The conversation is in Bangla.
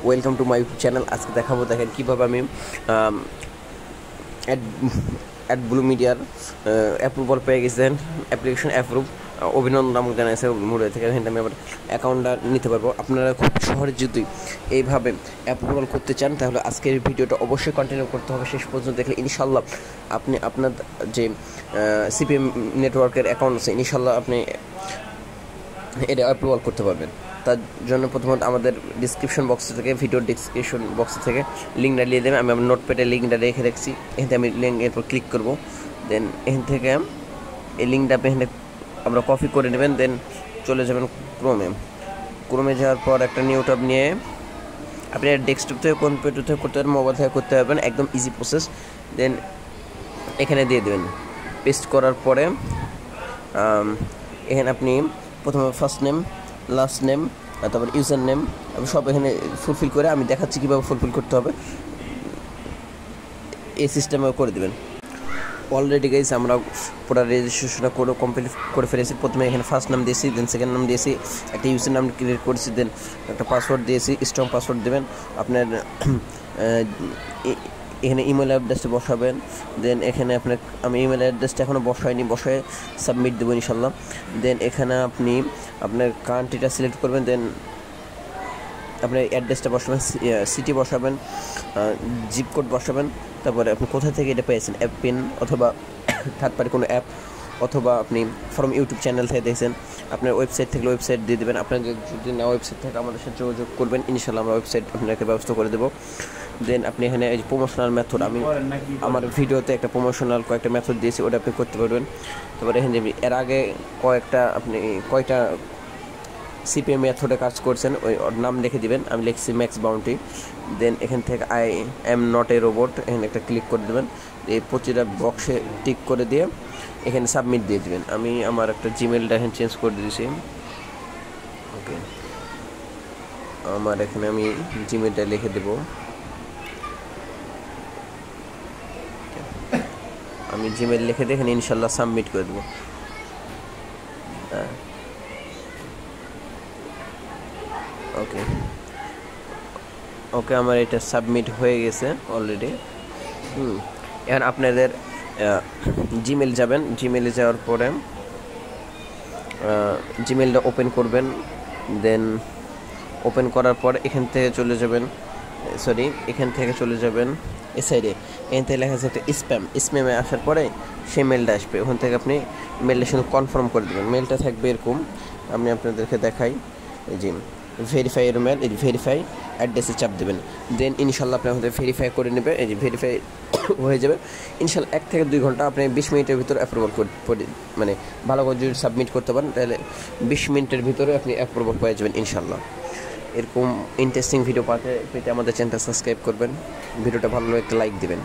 Welcome to my YouTube channel. আজকে দেখাবো দেখেন কীভাবে আমি অ্যাড ব্লু মিডিয়ার অ্যাপ্রুভাল পেয়ে গেছেন, অ্যাপ্লিকেশন অ্যাপ্রুভ, অভিনন্দন আমাকে জানাইছে মুড়ে থেকে। এখানে আমি আবার অ্যাকাউন্টটা নিতে পারবো। আপনারা খুব সহজে যদি এইভাবে অ্যাপ্রুভাল করতে চান তাহলে আজকের ভিডিওটা অবশ্যই কন্টিনিউ করতে হবে শেষ পর্যন্ত দেখলে ইনশাল্লাহ আপনি আপনার যে সিপিএম নেটওয়ার্কের অ্যাকাউন্ট আছে ইনশাল্লাহ আপনি এটা অ্যাপ্রুভাল করতে পারবেন। তার জন্য প্রথমত আমাদের ডিসক্রিপশন বক্স থেকে, ভিডিওর ডিসক্রিপশন বক্স থেকে লিঙ্কটা নিয়ে দেবেন। আমি আমার নোটপ্যাডে লিঙ্কটা রেখে রাখছি, এখানে আমি লিঙ্ক এরপর ক্লিক করবো। দেন এখান থেকে এই লিঙ্কটা এখানে আমরা কপি করে নেবেন। দেন চলে যাবেন ক্রোমে যাওয়ার পর একটা নিউ ট্যাব নিয়ে আপনি ডেস্কটপ থেকে, কম্পিউটার থেকে করতে পারবেন, মোবাইল থেকে করতে পারবেন, একদম ইজি প্রসেস। দেন এখানে দিয়ে দেবেন। পেস্ট করার পরে এখানে আপনি প্রথমে ফার্স্ট নেম, লাস্ট নেম, তারপর ইউজার নেম সব এখানে ফুলফিল করে আমি দেখাচ্ছি কীভাবে ফুলফিল করতে হবে, এই সিস্টেমে করে দেবেন। অলরেডি গাইস আমরা পুরো রেজিস্ট্রেশনটা কমপ্লিট করে ফেলেছি। প্রথমে এখানে ফার্স্ট নাম দিয়েছি, দেন সেকেন্ড নাম দিয়েছি, একটা ইউজার নাম ক্রিয়েট করেছি, দেন একটা পাসওয়ার্ড দিয়েছি, স্ট্রং পাসওয়ার্ড দেবেন। আপনার এখানে ইমেল অ্যাড্রেসটা বসাবেন। দেন এখানে আমি ইমেল অ্যাড্রেসটা এখনও বসায় সাবমিট দেবো ইনশাল্লাহ। দেন এখানে আপনি আপনার কান্ট্রিটা সিলেক্ট করবেন। দেন আপনার অ্যাড্রেসটা বসাবেন, সিটি বসাবেন, জিপ কোড বসাবেন। তারপরে আপনি কোথা থেকে এটা পেয়েছেন, অ্যাপ পিন অথবা থার্ড পার্টি কোনো অ্যাপ, অথবা আপনি ফ্রম ইউটিউব চ্যানেল থেকে দেখছেন, আপনার ওয়েবসাইট থেকে ওয়েবসাইট দিয়ে দেবেন। আপনার যদি না ওয়েবসাইট থেকে আমাদের সাথে যোগাযোগ করবেন, ইনশাল্লাহ আমরা ওয়েবসাইট আপনাকে ব্যবস্থা করে দেবো। দেন আপনি এখানে এই যে প্রমোশনাল মেথড, আমি আমার ভিডিওতে একটা প্রমোশনাল কয়েকটা মেথড দিয়েছি, ওটা আপনি করতে পারবেন। তারপরে এখানে এর আগে কয়টা সিপিএম মেথডে কাজ করছেন ওই নাম লিখে দিবেন। আমি লিখছি ম্যাক্স বাউন্টি। দেন এখান থেকে I am not a robot, এখানে একটা ক্লিক করে দেবেন। এই প্রতিটা বক্সে টিক করে দিয়ে এখানে সাবমিট দিয়ে দেবেন। আমি আমার একটা জিমেলটা এখানে চেঞ্জ করে দিয়েছি। ওকে, আমার এখানে আমি জিমেলটা লিখে দেব। আমি জিমেল লিখে দিয়ে এখানে ইনশাল্লাহ সাবমিট করে দেবো। ওকে আমার এটা সাবমিট হয়ে গেছে অলরেডি। এখন আপনাদের জিমেল যাবেন, জিমেলে যাওয়ার পরে জিমেলটা ওপেন করবেন। দেন ওপেন করার পর এখান থেকে চলে যাবেন এ সাইডে, এখান থেকে লেখা আছে একটা স্প্যামে আসার পরে সেই মেলটা আসবে। ওখান থেকে আপনি মেলটার সঙ্গে কনফার্ম করে দেবেন। মেলটা থাকবে এরকম, আমি আপনাদেরকে দেখাই। এই যে ভেরিফাই এর মেল, এই ভেরিফাই অ্যাড্রেসে চাপ দেবেন। দেন ইনশাল্লাহ আপনি আমাদের ভেরিফাই করে নেবে। এই যে ভেরিফাই হয়ে যাবে ইনশাল্লাহ। 1 থেকে 2 ঘন্টা আপনি 20 মিনিটের ভিতরে অ্যাপ্রুভাল মানে ভালো করে যদি সাবমিট করতে পারেন তাহলে 20 মিনিটের ভিতরে আপনি অ্যাপ্রুভাল পেয়ে যাবেন ইনশাল্লাহ। এরকম ইন্টারেস্টিং ভিডিও পেতে আমাদের চ্যানেলটা সাবস্ক্রাইব করবেন। ভিডিওটা ভালো লাগলে একটা লাইক দেবেন।